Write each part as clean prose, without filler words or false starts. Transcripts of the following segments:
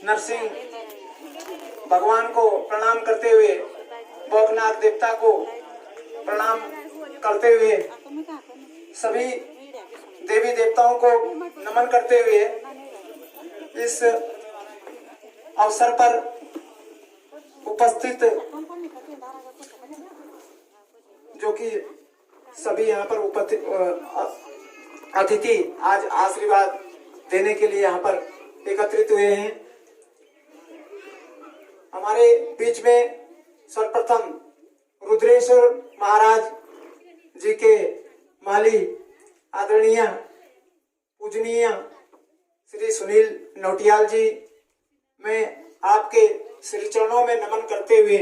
नरसिंह भगवान को प्रणाम करते हुए, भोगनाथ देवता को प्रणाम करते हुए, सभी देवी देवताओं को नमन करते हुए इस अवसर पर उपस्थित जो कि सभी यहाँ पर उपस्थित अतिथि आज आशीर्वाद देने के लिए यहाँ पर एकत्रित हुए हैं। हमारे बीच में सर्वप्रथम रुद्रेश्वर महाराज जी के माली आदरणीय पूजनीय श्री सुनील नौटियाल जी, मैं आपके श्री चरणों में नमन करते हुए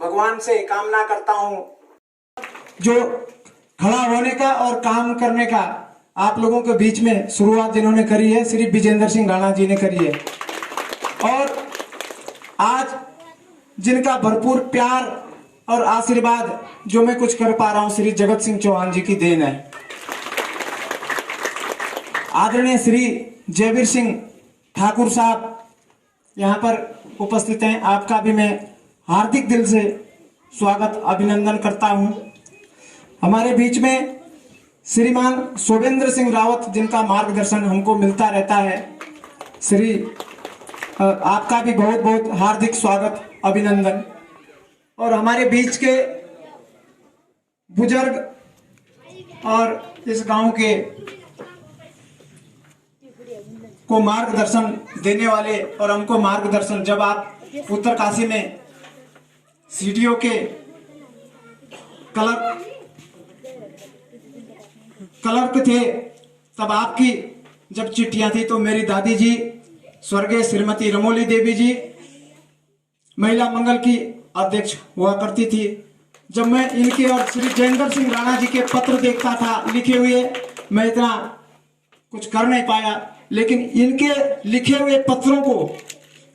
भगवान से कामना करता हूं, जो खड़ा होने का और काम करने का आप लोगों के बीच में शुरुआत जिन्होंने करी है श्री विजेंद्र सिंह राणा जी ने करी है, और आज जिनका भरपूर प्यार और आशीर्वाद जो मैं कुछ कर पा रहा हूं श्री जगत सिंह चौहान जी की देन है। आदरणीय श्री जयवीर सिंह ठाकुर साहब यहाँ पर उपस्थित हैं, आपका भी मैं हार्दिक दिल से स्वागत अभिनंदन करता हूं। हमारे बीच में श्रीमान शोभेंद्र सिंह रावत, जिनका मार्गदर्शन हमको मिलता रहता है, श्री आपका भी बहुत बहुत हार्दिक स्वागत अभिनंदन। और हमारे बीच के बुजुर्ग और इस गांव के को मार्गदर्शन देने वाले और हमको मार्गदर्शन, जब आप उत्तरकाशी में सीडीओ के क्लर्क थे, तब आपकी जब चिट्ठियां थी तो मेरी दादी जी स्वर्गीय श्रीमती रमोली देवी जी महिला मंगल की अध्यक्ष हुआ करती थी। जब मैं इनके और श्री जयेंद्र सिंह राणा जी के पत्र देखता था लिखे हुए, मैं इतना कुछ कर नहीं पाया, लेकिन इनके लिखे हुए पत्रों को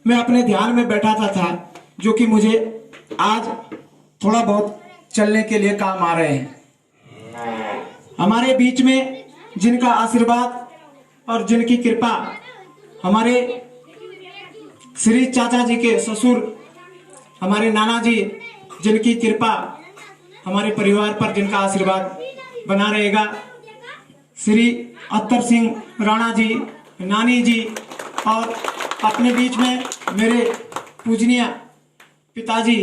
मैं अपने ध्यान में बैठाता था, जो कि मुझे आज थोड़ा बहुत चलने के लिए काम आ रहे हैं। हमारे बीच में जिनका आशीर्वाद और जिनकी कृपा, हमारे श्री चाचा जी के ससुर हमारे नाना जी, जिनकी कृपा हमारे परिवार पर, जिनका आशीर्वाद बना रहेगा, श्री अत्तर सिंह राणा जी, नानी जी, और अपने बीच में मेरे पूजनीय पिताजी,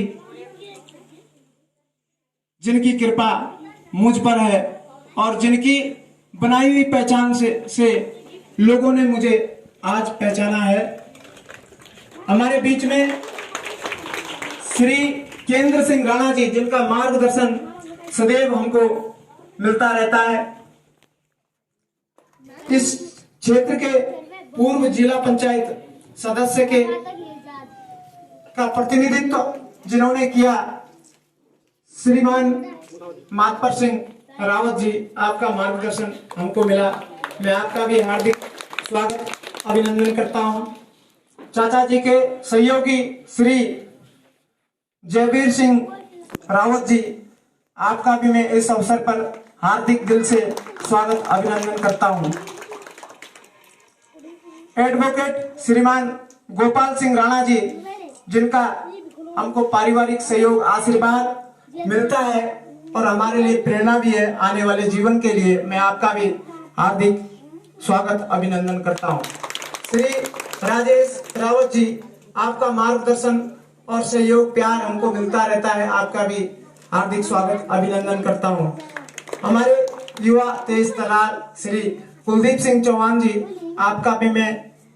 जिनकी कृपा मुझ पर है और जिनकी बनाई हुई पहचान से लोगों ने मुझे आज पहचाना है। हमारे बीच में श्री केंद्र सिंह राणा जी, जिनका मार्गदर्शन सदैव हमको मिलता रहता है। इस क्षेत्र के पूर्व जिला पंचायत सदस्य के का प्रतिनिधित्व जिन्होंने किया, श्रीमान मातपर सिंह रावत जी, आपका मार्गदर्शन हमको मिला, मैं आपका भी हार्दिक स्वागत अभिनंदन करता हूं। चाचा जी के सहयोगी श्री जयवीर सिंह रावत जी, आपका भी मैं इस अवसर पर हार्दिक दिल से स्वागत अभिनंदन करता हूं। एडवोकेट श्रीमान गोपाल सिंह राणा जी, जिनका हमको पारिवारिक सहयोग आशीर्वाद मिलता है और हमारे लिए प्रेरणा भी है आने वाले जीवन के लिए, मैं आपका भी हार्दिक स्वागत अभिनंदन करता हूं। श्री राजेश रावत जी, आपका मार्गदर्शन और सहयोग प्यार हमको मिलता रहता है, आपका भी हार्दिक स्वागत अभिनंदन करता हूं। हमारे युवा तेज तलार श्री कुलदीप सिंह चौहान जी, आपका भी मैं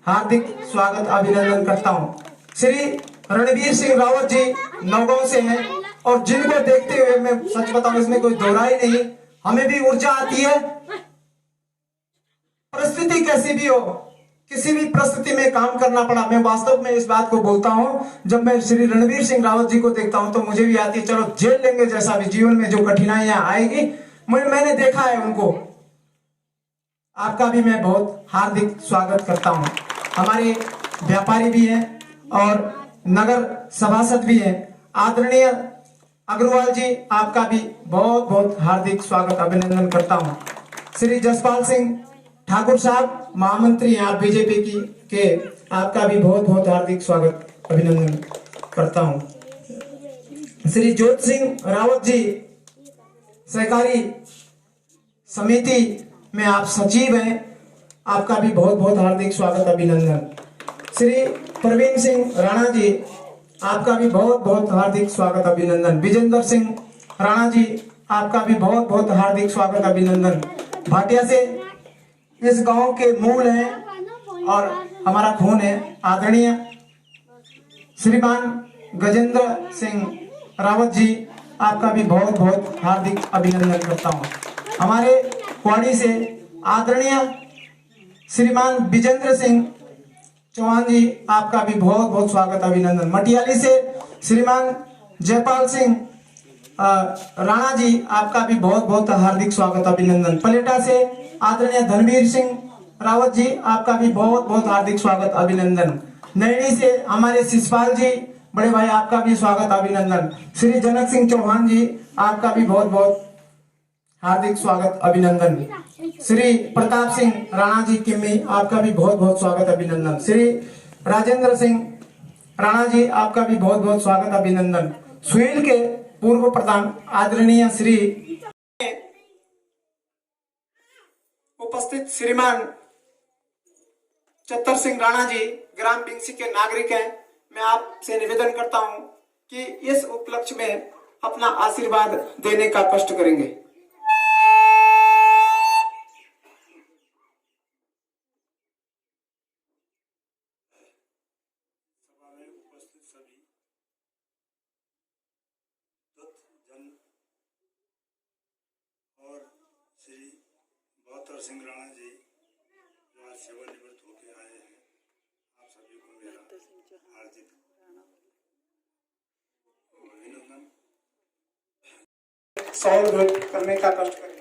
हार्दिक स्वागत अभिनंदन करता हूं। श्री रणवीर सिंह रावत जी नौगांव से हैं, और जिनको देखते हुए मैं सच बताऊं, इसमें कोई दोहराई नहीं, हमें भी ऊर्जा आती है। परिस्थिति कैसी भी हो, किसी भी परिस्थिति में काम करना पड़ा, मैं वास्तव में इस बात को बोलता हूं, जब मैं श्री रणवीर सिंह रावत जी को देखता हूं तो मुझे भी आती है, चलो झेल लेंगे, जैसा भी जीवन में जो कठिनाइयां आएगी, मैंने देखा है उनको। आपका भी मैं बहुत हार्दिक स्वागत करता हूं। हमारे व्यापारी भी हैं और नगर सभासद भी हैं, आदरणीय अग्रवाल जी, आपका भी बहुत बहुत हार्दिक स्वागत अभिनंदन करता हूं। श्री जसपाल सिंह ठाकुर साहब महामंत्री हैं आप बीजेपी की के, आपका भी बहुत बहुत हार्दिक स्वागत अभिनंदन करता हूं। श्री ज्योत सिंह रावत जी सहकारी समिति में आप सचिव हैं, आपका भी बहुत बहुत हार्दिक स्वागत अभिनंदन। श्री प्रवीण सिंह राणा जी, आपका भी बहुत बहुत हार्दिक स्वागत अभिनंदन। विजेंद्र सिंह राणा जी, आपका भी बहुत बहुत हार्दिक स्वागत अभिनंदन। भाटिया से इस गांव के मूल हैं और हमारा खून है। आदरणीय श्रीमान गजेंद्र सिंह रावत जी, आपका भी बहुत बहुत हार्दिक अभिनंदन करता हूं। हमारे क्वाड़ी से आदरणीय श्रीमान विजेंद्र सिंह चौहान जी, आपका भी बहुत बहुत स्वागत अभिनंदन। मटियाली से श्रीमान जयपाल सिंह राणा जी, आपका भी बहुत बहुत हार्दिक स्वागत अभिनंदन। पलेटा से आदरणीय धनवीर सिंह रावत जी, आपका भी बहुत बहुत हार्दिक स्वागत अभिनंदन। नैनी से हमारे शिषपाल जी बड़े भाई, आपका भी स्वागत अभिनंदन। श्री जनक सिंह चौहान जी, आपका भी बहुत बहुत हार्दिक स्वागत अभिनंदन। श्री प्रताप सिंह राणा जी किम्मी, आपका भी बहुत बहुत स्वागत अभिनंदन। श्री राजेंद्र सिंह राणा जी, आपका भी बहुत बहुत स्वागत अभिनंदन। सुहेल के पूर्व प्रधान आदरणीय श्री उपस्थित श्रीमान चतर सिंह राणा जी ग्राम बिंगसी के नागरिक हैं। मैं आपसे निवेदन करता हूं कि इस उपलक्ष्य में अपना आशीर्वाद देने का कष्ट करेंगे। और श्री बहत्तर सिंह राणा जी जो आज सेवानिवृत्त होकर आए हैं, आप सभी को मेरा हार्दिक अभिनंदन। सॉल्व करने का कष्ट करें।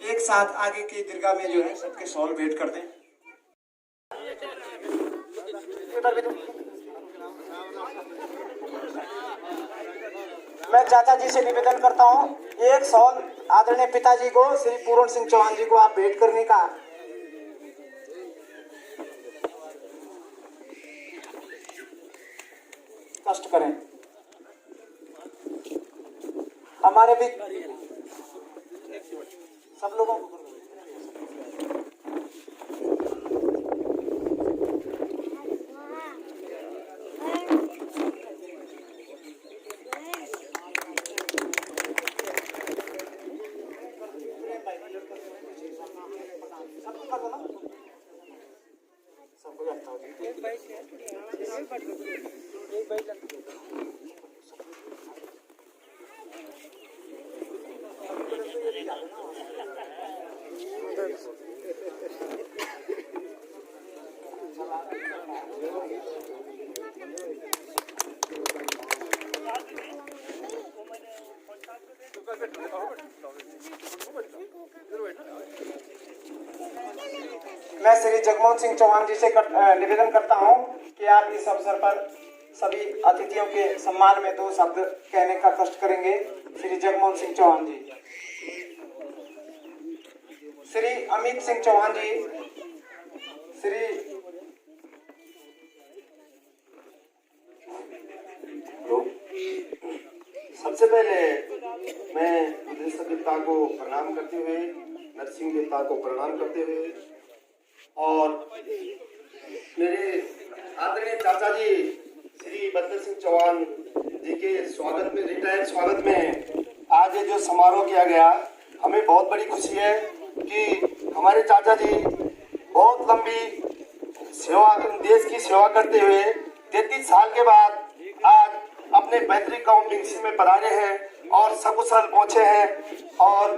एक साथ आगे की दीर्घा में जो है सबके सॉल्व भेंट कर दें। मैं चाचा जी से निवेदन करता हूं, एक सॉल्व आदरणीय पिताजी को श्री पूर्ण सिंह चौहान जी को आप भेंट करने का कष्ट करें। हमारे भी सब लोगों को मैं श्री जगमोहन सिंह चौहान जी से निवेदन करता हूं कि आप इस अवसर पर सभी अतिथियों के सम्मान में दो शब्द कहने का कष्ट करेंगे। श्री जगमोहन सिंह चौहान जी, श्री अमित सिंह चौहान जी, श्री सबसे पहले मैं निदेशक देवता को प्रणाम करते हुए, नरसिंह देवता को प्रणाम करते हुए और मेरे आदरणीय चाचा जी श्री बद्र सिंह चौहान जी के स्वागत में, रिटायर्ड स्वागत में आज ये जो समारोह किया गया, हमें बहुत बड़ी खुशी है कि हमारे चाचा जी बहुत लंबी सेवा, देश की सेवा करते हुए 33 साल के बाद आज अपने पैतृक गांव बिंगसी में पधारे हैं और सकुशल पहुंचे हैं। और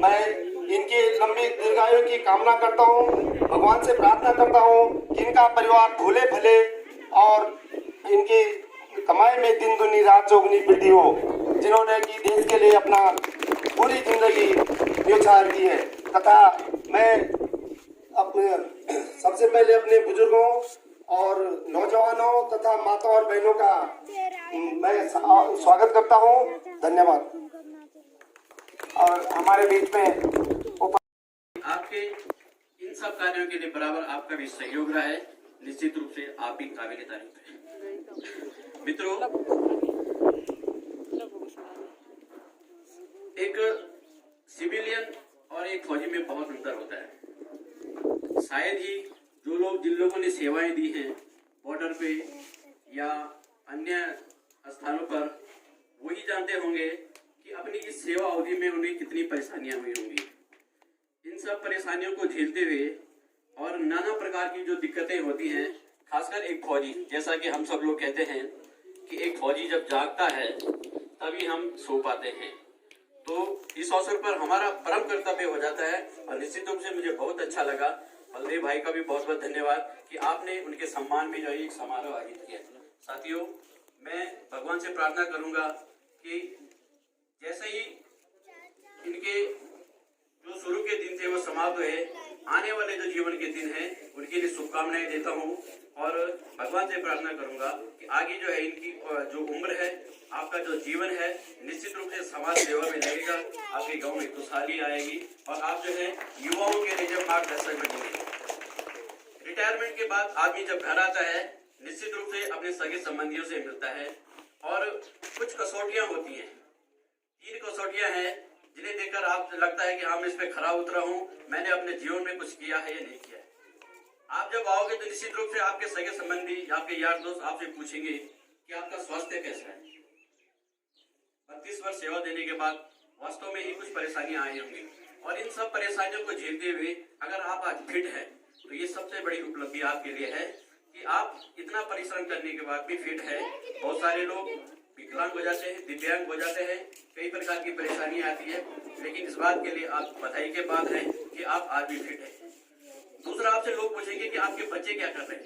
मैं इनकी लंबी दीर्घायु की कामना करता हूं, भगवान से प्रार्थना करता हूं कि इनका परिवार भूले भले और इनकी कमाई में दिन दुनी रात चौगुनी वृद्धि हो, जिन्होंने की देश के लिए अपना पूरी जिंदगी न्यौछावर की है। तथा मैं अपने सबसे पहले अपने बुजुर्गों और नौजवानों तथा माताओं और बहनों का मैं स्वागत करता हूं। धन्यवाद। और हमारे बीच में आपके इन सब कार्यों के लिए बराबर आपका भी सहयोग रहा है। निश्चित रूप से आप भी काबिल तारीफ हैं। मित्रों, एक सिविलियन और एक फौजी में बहुत अंतर होता है। शायद ही जो लोग, जिन लोगों ने सेवाएं दी हैं बॉर्डर पे या अन्य स्थानों पर, वही जानते होंगे कि अपनी इस सेवा अवधि में उन्हें कितनी परेशानियां हुई होंगी। इन सब परेशानियों को झेलते हुए और नाना प्रकार की जो दिक्कतें होती हैं, खासकर एक फौजी, जैसा कि हम सब लोग कहते हैं कि एक फौजी जब जागता है तभी हम सो पाते हैं। तो इस अवसर पर हमारा परम कर्तव्य हो जाता है और निश्चित रूप से मुझे बहुत अच्छा लगा। बलदेव भाई का भी बहुत बहुत धन्यवाद कि आपने उनके सम्मान में जो है एक समारोह आयोजित किया। साथियों, मैं भगवान से प्रार्थना करूंगा कि जैसे ही इनके जो शुरू के दिन थे वो समाप्त हुए, आने वाले जो जीवन के दिन हैं उनके लिए शुभकामनाएं देता हूं और भगवान से प्रार्थना करूंगा कि आगे जो है इनकी जो उम्र है, आपका जो जीवन है, निश्चित रूप से समाज सेवा में लगेगा, आपके गांव में खुशहाली आएगी और आप जो है युवाओं के लिए जब मार्गदर्शक बनेंगे। रिटायरमेंट के बाद आदमी जब घर आता है, निश्चित रूप से अपने सगे संबंधियों से मिलता है और कुछ कसौटियां होती हैं। 3 कसौटियां हैं जिन्हें देखकर आप लगता है कि हाँ, मैं इस पे खरा उतरा हूँ, मैंने अपने जीवन में कुछ किया है या नहीं किया है। आप जब आओगे तो निश्चित रूप से आपके सगे संबंधी, आपके यार दोस्त आपसे पूछेंगे कि आपका स्वास्थ्य कैसा है। 32 वर्ष सेवा देने के बाद वास्तव में ही कुछ परेशानियां आई होंगी और इन सब परेशानियों को झेलते हुए अगर आप आज फिट है तो ये सबसे बड़ी उपलब्धि आपके लिए है कि आप इतना परिश्रम करने के बाद भी फिट है। बहुत सारे लोग विकलांग हो जाते हैं, दिव्यांग हो जाते हैं, कई प्रकार की परेशानियां आती है, लेकिन इस बात के लिए आप बधाई के बाद है कि आप आज भी फिट है। दूसरा, आपसे लोग पूछेंगे कि आपके बच्चे क्या कर रहे हैं।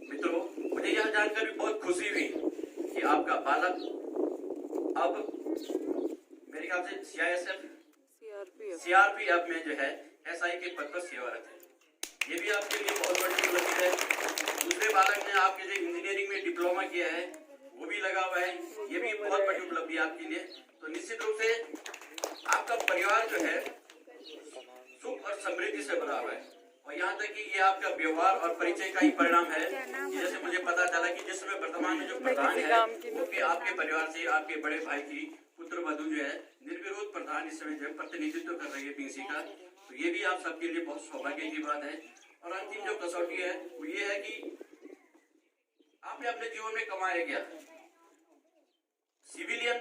मित्रों, मुझे यह जानकर भी बहुत खुशी हुई कि आपका बालक अब मेरे ख्याल से सीआरपीएफ में जो है एसआई के पद पर सेवारत है। ये भी आपके लिए बहुत बड़ी उपलब्धि है। दूसरे बालक ने आपके जो इंजीनियरिंग में डिप्लोमा किया है वो भी लगा हुआ है, ये भी बहुत बड़ी उपलब्धि आपके लिए। तो निश्चित रूप से आपका परिवार जो है सुख और समृद्धि से भरा हुआ है और यहाँ तक कि ये आपका व्यवहार और परिचय का ही परिणाम है। जैसे मुझे पता चला कि जिस समय वर्तमान में जो प्रधान है वो भी आपके परिवार से, आपके बड़े भाई की पुत्र वधु जो है निर्विरोध प्रधान इस समय जो प्रतिनिधित्व कर रही है बिंगसी का। तो ये भी आप सबके लिए बहुत सौभाग्य की बात है। और अंतिम जो कसौटी है वो ये है कि आपने अपने जीवन में कमाया क्या। सिविलियन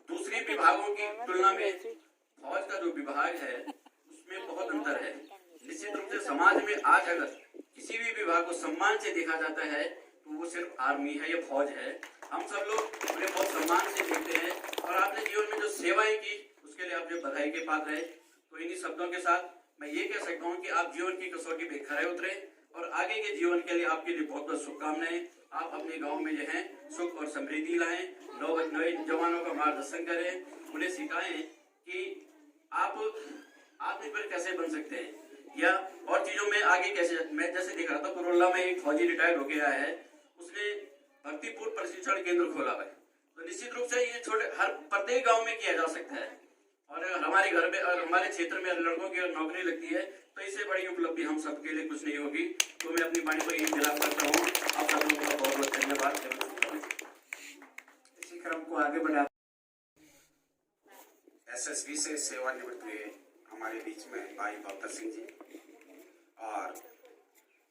दूसरे विभागों की तुलना में फौज का जो विभाग है उसमें बहुत अंतर है। निश्चित रूप से समाज में आज अगर किसी भी विभाग को सम्मान से देखा जाता है तो वो सिर्फ आर्मी है या फौज है। हम सब लोग उन्हें बहुत सम्मान से देखते हैं और आपने जीवन में जो सेवाएं की उसके लिए आप जो बधाई के पात्र है। तो इन्हीं शब्दों के साथ मैं ये कह सकता हूँ कि आप जीवन की कसौटी पे खरे उतरे और आगे के जीवन के लिए आपके लिए बहुत बहुत शुभकामनाएं। आप अपने गांव में जो है सुख और समृद्धि लाएं, नए जवानों का मार्गदर्शन करें, उन्हें सिखाएं कि आप आत्मनिर्भर कैसे बन सकते हैं या और चीजों में आगे कैसे। मैं जैसे देख रहा था कुरुल्ला में एक फौजी रिटायर्ड होके आया है, उसने भर्ती पूर्व प्रशिक्षण केंद्र खोला है। तो निश्चित रूप से ये छोटे हर प्रत्येक गांव में किया जा सकता है और अगर हमारे घर में और हमारे क्षेत्र में लड़कों की नौकरी लगती है तो इससे बड़ी उपलब्धि हम सबके लिए कुछ नहीं होगी। तो मैं अपनी वाणी को यही विराम करता हूँ। आप सब लोगों का बहुत बहुत धन्यवाद। इसी क्रम को आगे बढ़ा एसएसबी से सेवानिवृत्त हुए हमारे बीच में भाई बख्तर सिंह जी और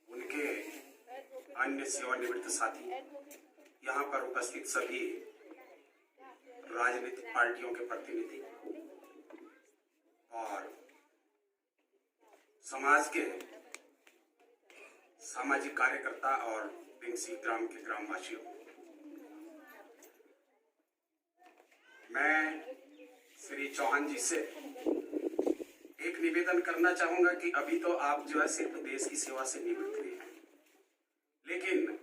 उनके अन्य सेवानिवृत्त साथी, यहाँ पर उपस्थित सभी राजनीतिक पार्टियों के प्रतिनिधि और समाज के सामाजिक कार्यकर्ता और पिंगसी ग्राम के ग्रामवासियों, मैं श्री चौहान जी से एक निवेदन करना चाहूंगा कि अभी तो आप जो है सिर्फ देश की सेवा से निवृत्त हुए हैं, लेकिन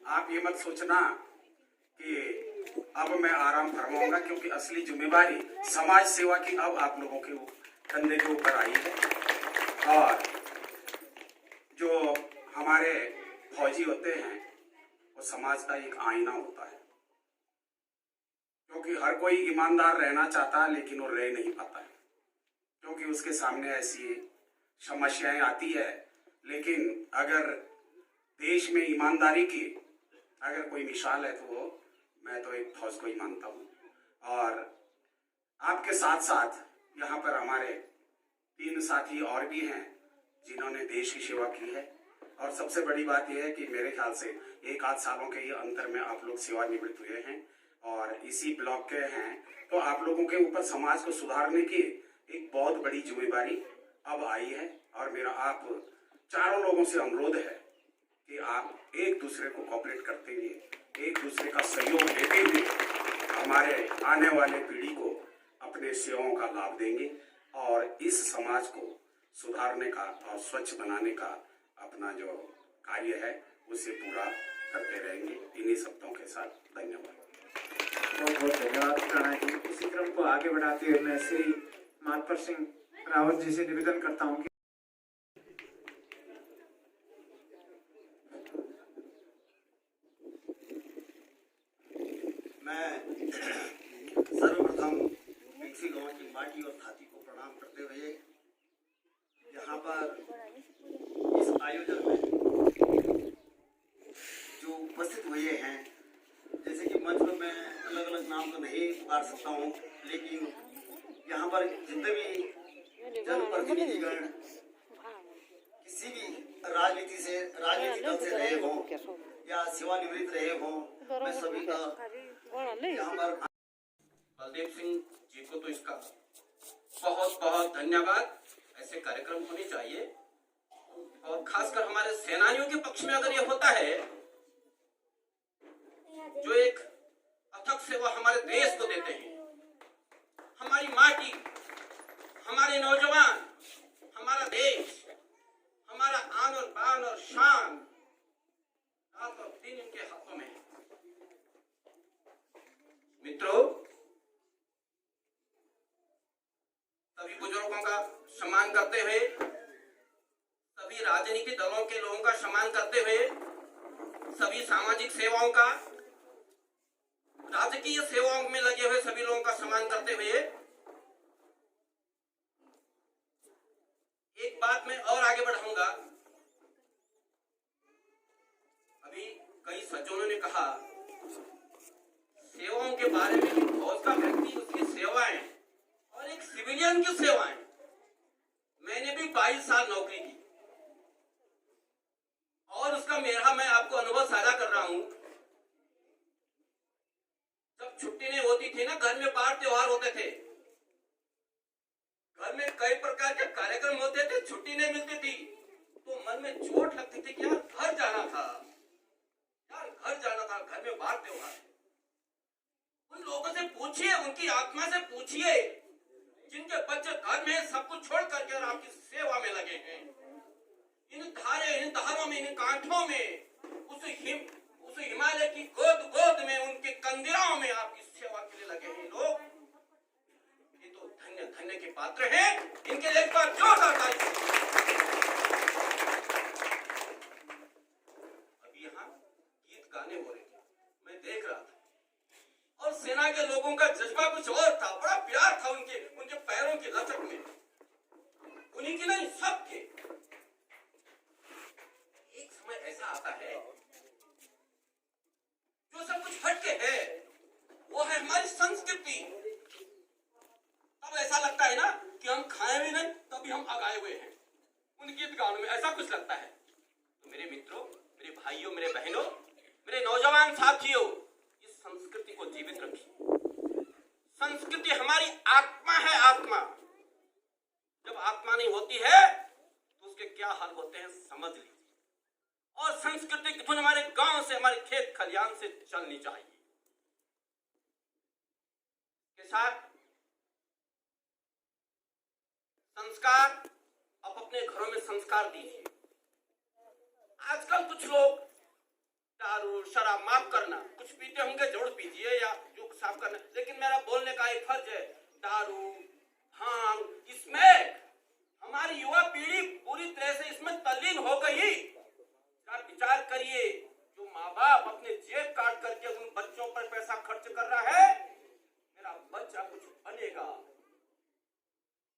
आप ये मत सोचना कि अब मैं आराम फरमाऊंगा, क्योंकि असली जिम्मेवारी समाज सेवा की अब आप लोगों के कंधे के ऊपर आई है। और जो हमारे फौजी होते हैं वो समाज का एक आईना होता है, क्योंकि हर कोई ईमानदार रहना चाहता है लेकिन वो रह नहीं पाता है, क्योंकि उसके सामने ऐसी समस्याएं आती है। लेकिन अगर देश में ईमानदारी की अगर कोई मिसाल है तो वो मैं तो एक फौज को ही मानता हूँ। और आपके साथ साथ यहाँ पर हमारे 3 साथी और भी हैं जिन्होंने देश की सेवा की है। और सबसे बड़ी बात यह है कि मेरे ख्याल से 1 आध सालों के ही अंतर में आप लोग सेवानिवृत्त हुए हैं और इसी ब्लॉक के हैं, तो आप लोगों के ऊपर समाज को सुधारने की एक बहुत बड़ी जिम्मेदारी अब आई है। और मेरा आप चारों लोगों से अनुरोध है कि आप एक दूसरे को कोऑपरेट करते हुए, एक दूसरे का सहयोग लेते हुए हमारे आने वाले पीढ़ी को अपने सेवाओं का लाभ देंगे और इस समाज को सुधारने का और स्वच्छ बनाने का अपना जो कार्य है उसे पूरा करते रहेंगे। इन्हीं शब्दों के साथ धन्यवाद। बहुत बहुत धन्यवाद राणा जी। इसी क्रम को आगे बढ़ाते हुए मैं श्री मातपर सिंह रावत जी से निवेदन करता हूँ कि मैं सर्वप्रथम पिंगसी गांव की माटी और थाती को प्रणाम करते हुए यहाँ पर इस आयोजन में जो उपस्थित हुए हैं, जैसे कि मंच पर मैं अलग अलग नाम तो नहीं पुकार सकता हूँ, लेकिन यहाँ पर जितने भी जनप्रतिनिधिगण किसी भी राजनीतिक दल से रहे हों या सेवानिवृत्त रहे हों, मैं सभी का यहाँ पर बलदेव सिंह जी को तो इसका बहुत बहुत धन्यवाद। ऐसे कार्यक्रम होने चाहिए और खासकर हमारे सेनानियों के पक्ष में अगर ये होता है जो एक अथक सेवा हमारे देश को देते हैं, हमारी माटी, हमारे नौजवान, हमारा देश, हमारा आन और बान और शान रात और दिन इनके हाथों में है। मित्रों, सभी बुजुर्गों का सम्मान करते हुए, सभी राजनीतिक दलों के लोगों का सम्मान करते हुए, सभी सामाजिक सेवाओं का, राजकीय सेवाओं में लगे हुए सभी लोगों का सम्मान करते हुए एक बात मैं और आगे बढ़ाऊंगा। अभी कई सज्जनों ने कहा सेवाओं के बारे में कि फौज का व्यक्ति, उसकी सेवाएं और एक सिविलियन की सेवाएं। मैंने भी 22 साल नौकरी की और उसका मैं आपको अनुभव साझा कर रहा हूं। जब छुट्टी नहीं होती थी ना, घर में बाहर त्योहार होते थे, घर में कई प्रकार के कार्यक्रम होते थे, छुट्टी नहीं मिलती थी तो मन में चोट लगती थी कि यार घर जाना था, घर में बाहर त्योहार। उन लोगों से पूछिए, उनकी आत्मा से पूछिए जिनके बच्चे घर में सब कुछ छोड़ करके और आपकी सेवा में लगे हैं। इन धारों में, इन कांठों में, उस हिमालय की गोद में, उनके कंदिराओं में आपकी सेवा के लिए लगे हैं लोग। ये तो धन्य के पात्र हैं। इनके लिए एक बार जोरदार ताली। अभी यहाँ गीत गाने हो रहे थे, मैं देख रहा था और सेना के लोगों का जज्बा कुछ और था, बड़ा प्यार था उनके पैरों की लचक में, उन्हीं की नहीं सबके। एक समय ऐसा आता है जो सब कुछ हटके है, वो है हमारी संस्कृति। तब ऐसा लगता है ना कि हम खाए भी नहीं तभी हम आगाए हुए हैं। उन गीत गानों में ऐसा कुछ लगता है। तो मेरे मित्रों, मेरे भाइयों, मेरे बहनों, मेरे नौजवान साथियों, इस संस्कृति को जीवित रखिए। संस्कृति हमारी आत्मा है, आत्मा। जब आत्मा नहीं होती है तो उसके क्या हाल होते हैं समझ लीजिए। और सांस्कृतिक धुन हमारे गांव से, हमारे खेत खलियान से चलनी चाहिए। के साथ संस्कार, आप अपने घरों में संस्कार दीजिए। आजकल कुछ लोग दारू शराब, माफ करना, कुछ पीते होंगे जरूर पीजिए या जो साफ करना, लेकिन मेरा बोलने का एक फर्ज है, दारू भांग, इसमें हमारी युवा पीढ़ी पूरी तरह से इसमें तल्लीन हो गई। आप विचार करिए, जो माँ बाप अपने जेब काट करके उन बच्चों पर पैसा खर्च कर रहा है, मेरा बच्चा कुछ बनेगा,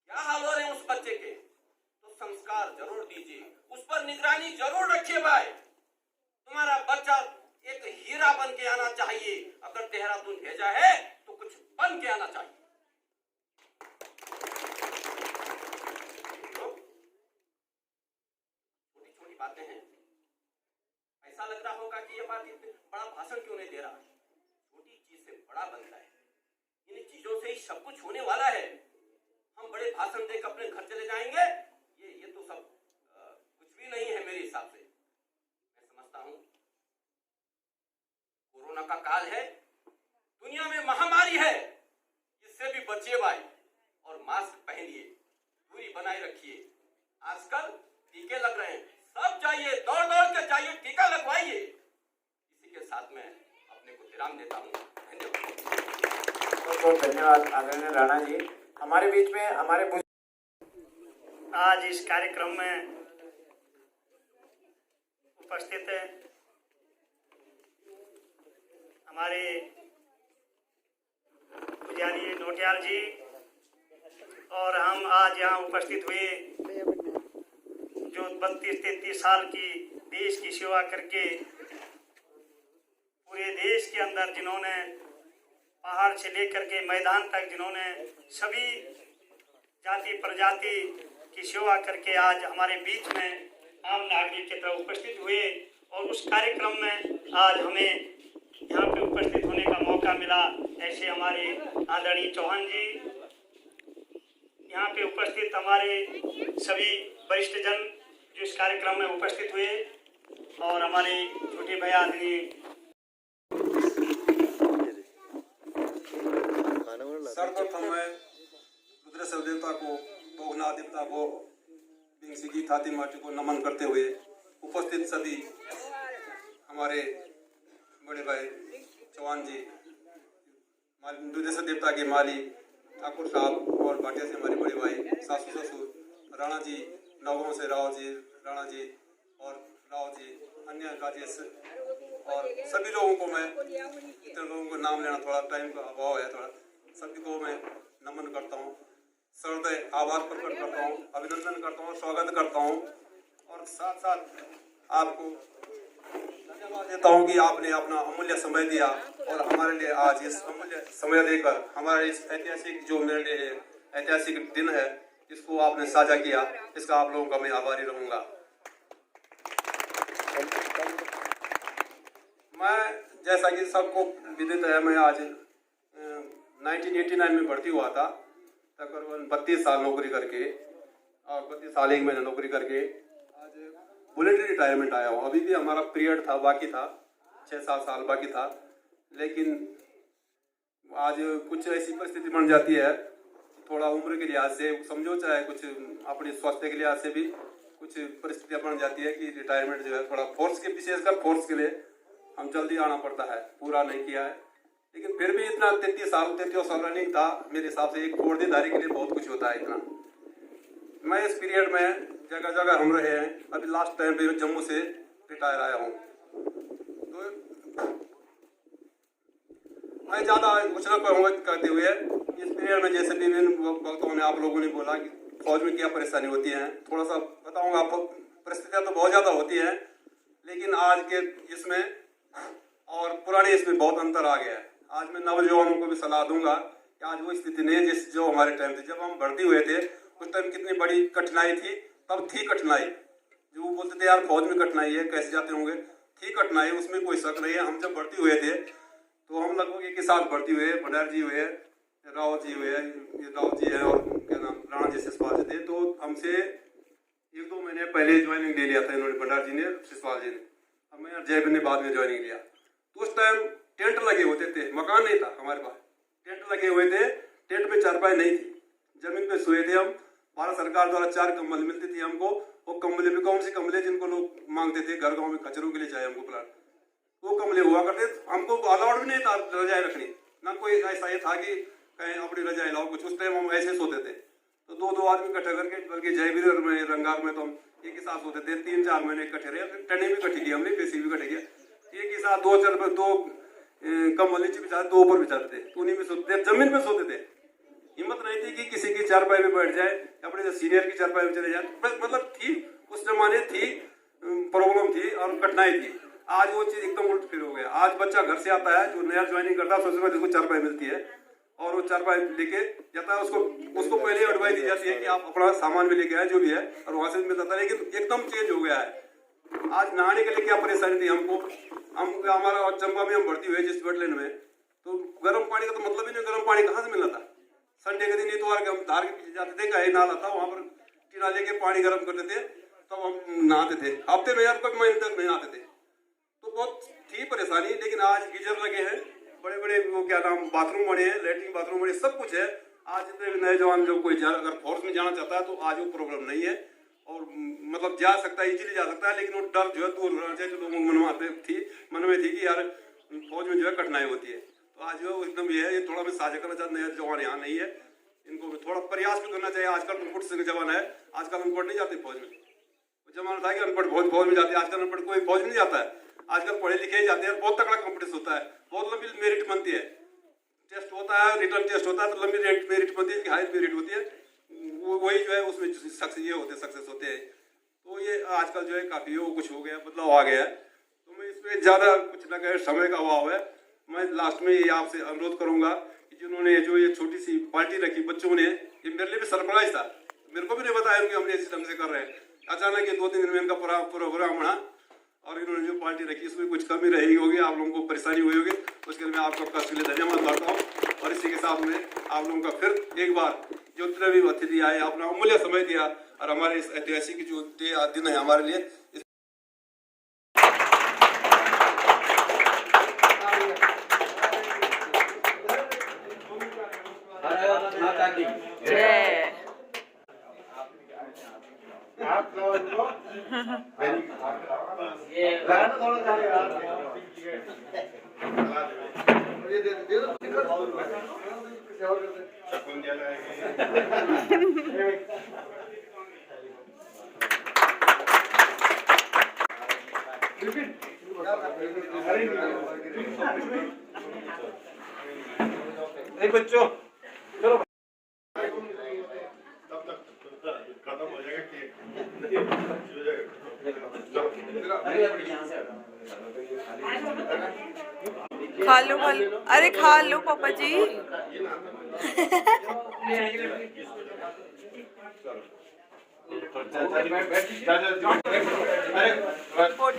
क्या हाल हो रहे हैं उस बच्चे के, तो संस्कार जरूर दीजिए, उस पर निगरानी जरूर रखिए। भाई, तुम्हारा बच्चा एक हीरा बन के आना चाहिए, अगर देहरादून भेजा है तो कुछ बन के आना चाहिए। छोटी छोटी बातें हैं, ऐसा लग रहा होगा कि ये बात इतनी बड़ा भाषण क्यों नहीं दे रहा है। छोटी चीज से बड़ा बनता है, इन चीजों से ही सब कुछ होने वाला है। हम बड़े भाषण देकर अपने घर चले जाएंगे, ये तो सब कुछ भी नहीं है मेरे हिसाब से। मैं समझता हूं कोरोना का काल है, दुनिया में महामारी है, इससे भी बचिए भाई, और मास्क पहनिए, दूरी बनाए रखिए। आजकल टीके लग रहे हैं, सब जाइए, दौड़ दौड़ के जाइए, टीका लगवाइए। इसी के साथ में अपने को विराम देता हूँ। धन्यवाद। बहुत बहुत धन्यवाद आदरणीय राणा जी। हमारे बीच में हमारे आज इस कार्यक्रम में उपस्थित है हमारे पुजारी नोटियाल जी, और हम आज यहाँ उपस्थित हुए जो 32-33 साल की देश की सेवा करके पूरे देश के अंदर जिन्होंने पहाड़ से लेकर के मैदान तक जिन्होंने सभी जाति प्रजाति की सेवा करके आज हमारे बीच में आम नागरिक की तरह उपस्थित हुए, और उस कार्यक्रम में आज हमें यहाँ पे उपस्थित होने का मौका मिला। ऐसे हमारे आदरणीय चौहान जी, यहाँ पे उपस्थित हमारे सभी वरिष्ठ जन जो इस कार्यक्रम में उपस्थित हुए, और हमारे छोटे भैया आदरणीय सर्वप्रथम मैं रुद्रेश्वर देवता को, भोगनाथ देवता को, बिंसी की थाती माटी को नमन करते हुए उपस्थित सभी हमारे बड़े भाई चौहान जी, रुद्रेश्वर देवता के माली ठाकुर साहब, और भाटिया से हमारे बड़े भाई सासू ससुर, राणा जी, नवगांव से राव जी, राणा जी और राव जी, अन्य गाजी, और सभी लोगों को मैं, इतने लोगों को नाम लेना थोड़ा टाइम का अभाव है, थोड़ा सभी को मैं नमन करता हूँ, सहृदय आभार प्रकट करता हूँ, अभिनंदन करता हूँ, स्वागत करता हूँ, और साथ साथ आपको धन्यवाद देता हूँ कि आपने अपना अमूल्य समय दिया और हमारे लिए आज इस अमूल्य समय देकर हमारे इस ऐतिहासिक, जो मेरे लिए ऐतिहासिक दिन है, इसको आपने साझा किया। इसका आप लोगों का मैं आभारी रहूँगा। मैं, जैसा कि सबको विदित है, मैं आज 1989 में भर्ती हुआ था, तकरीबन 32 साल नौकरी करके, और 32 साल 1 महीना नौकरी करके आज वॉलंटरी रिटायरमेंट आया हूँ। अभी भी हमारा पीरियड था, बाकी था, 6-7 साल बाकी था, लेकिन आज कुछ ऐसी परिस्थिति बन जाती है, थोड़ा उम्र के लिहाज से समझो, चाहे कुछ अपने स्वास्थ्य के लिहाज से भी कुछ परिस्थितियाँ बन जाती है कि रिटायरमेंट जो है थोड़ा फोर्स के, विशेषकर फोर्स के लिए हम जल्दी आना पड़ता है, पूरा नहीं किया है, लेकिन फिर भी इतना 33 साल रनिंग था, मेरे हिसाब से एक फौजदारी के लिए बहुत कुछ होता है इतना। मैं इस पीरियड में जगह जगह हम रहे हैं, अभी लास्ट टाइम पे जम्मू से रिटायर आया हूँ, तो मैं ज़्यादा कुछ न कहूँगा करते हुए इस पीरियड में, जैसे भी वक्तों ने, आप लोगों ने बोला कि फौज में क्या परेशानी होती है, थोड़ा सा बताऊँगा आपको। परिस्थितियाँ तो बहुत ज़्यादा होती हैं, लेकिन आज के इसमें और पुराने इसमें बहुत अंतर आ गया है। आज मैं नवजवानों को भी सलाह दूंगा कि आज वो स्थिति नहीं है जिस जो हमारे टाइम थी, जब हम भर्ती हुए थे उस टाइम कितनी बड़ी कठिनाई थी, तब थी कठिनाई, जो वो बोलते थे यार फौज में कठिनाई है, कैसे जाते होंगे, थी कठिनाई, उसमें कोई शक नहीं है। हम जब भर्ती हुए थे तो हम लगभग एक ही साथ भर्ती हुए, भंडार जी हुए, राव जी हुए, ये राव जी है, और क्या नाम, राणा जी शिषपाल जी थे, तो हमसे 1-2 महीने पहले ज्वाइनिंग ले लिया था इन्होंने, भंडार जी ने, शिषपाल जी ने। मैं जय ने बाद में ज्वाइनिंग लिया। तो उस टाइम टेंट लगे होते थे, मकान नहीं था हमारे पास, टेंट लगे हुए थे, टेंट में चारपाई नहीं थी, जमीन पे सोए थे हम। भारत सरकार द्वारा 4 कंबल मिलती थी हमको। वो कम्बले भी कौन सी कम्बले जिनको लोग मांगते थे घर गाँव में कचरों के लिए चाहिए हमको प्लाट, वो कम्बले हुआ करते। हमको अलाउड भी नहीं था रजाई रखनी, ना कोई ऐसा ये था कि कहीं अपनी रजाई लाओ कुछ। उस टाइम हम ऐसे सोते थे। तो 2-2 आदमी इकट्ठे करके, बल्कि जयवीर में रंगार में तो हम एक ही साथ सोते थे। 3-4 महीने इकट्ठे रहे, टने भी इकट्ठी की हमने, पैसे भी इकट्ठे किया। एक ही साथ 2 कम्बल नीचे बिछाते, 2 ऊपर बिछाते थे, उन्हीं में सोते थे, जमीन में सोते थे। हिम्मत नहीं थी कि किसी की चारपाई में बैठ जाए, अपने जो सीनियर की चारपाई में चले जाए। मतलब थी उस जमाने, थी प्रॉब्लम थी और कठिनाई थी। आज वो चीज एकदम उल्ट फिर हो गया। आज बच्चा घर से आता है, जो नया ज्वाइनिंग करता है, सबसे पहले उसको चारपाई मिलती है और वो चारपाई लेके जाता है। उसको पहले एडवाइस दी जाती है कि आप अपना सामान भी लेके आए जो भी है, और वहां से मिलता था। लेकिन एकदम चेंज हो गया है। आज नहाने के लिए क्या परेशानी थी हमको, हमारा चंबा में हम भर्ती हुए जिस वेटलैंड में, तो गर्म पानी का तो मतलब ही नहीं, गर्म पानी कहाँ से मिलना था। संडे के दिन इतवार के हम धार के पीछे जाते थे, कहीं नाला था, वहां पर टीना लेके पानी गर्म करते थे, तब हम नहाते थे। हफ्ते में यार कोई महीने तक नहीं नहाते थे। तो बहुत थी परेशानी। लेकिन आज गीजर लगे हैं, बड़े बड़े वो क्या नाम बाथरूम बने हैं, लेटरिन बाथरूम बने, सब कुछ है। आज जितने नए जवान जो कोई अगर फोर्स में जाना चाहता है तो आज वो प्रॉब्लम नहीं है, और मतलब जा सकता है, इजीली जा सकता है। लेकिन वो डर जो है दूर रहना चाहिए, जो लोगों को मन में थी कि यार फौज में जो है कठिनाई होती है। तो आज जो एकदम ये है, ये थोड़ा भी साझा करना चाहते, नया जवान यहाँ नहीं है, इनको थोड़ा प्रयास भी करना चाहिए। आजकल अनपढ़ से जवान है, आजकल अनपढ़ नहीं जाते फौज में। जमाना था कि अनपढ़ फौज में जाते, आजकल अनपढ़ कोई फौज नहीं जाता है। आजकल पढ़े लिखे ही जाते हैं। बहुत तगड़ा कॉम्पिटिशन होता है, बहुत लंबी मेरिट बनती है, टेस्ट होता है, रिटर्न टेस्ट होता है, तो लंबी मेरिट बनती है, हाई मेरिट होती है। वही जो है उसमें सक्सेस होते हैं। तो ये आजकल जो है काफी वो कुछ हो गया, बदलाव आ गया है। तो मैं इसमें ज्यादा कुछ न कहे, समय का अभाव है। मैं लास्ट में ये आपसे अनुरोध करूंगा कि जिन्होंने जो ये छोटी सी पार्टी रखी बच्चों ने, ये मेरे लिए भी सरप्राइज था, मेरे को भी नहीं बताया कि हमने इस ढंग से कर रहे हैं। अचानक ये 2-3 दिन में इनका प्रोग्राम बना और इन्होंने जो पार्टी रखी, इसमें कुछ कमी रही होगी, आप लोगों को परेशानी हुई होगी, उसके लिए मैं आपको इसके लिए धन्यवाद करता हूँ। और इसी के साथ में आप लोगों का फिर एक बार जो जितने भी अतिथि आए, अपना अमूल्य समय दिया और हमारे इस ऐतिहासिक जो दिन है हमारे लिए, बच्चों चलो खत्म हो जाएगा केक। खा लो अरे खा लो पापा जी। फोटो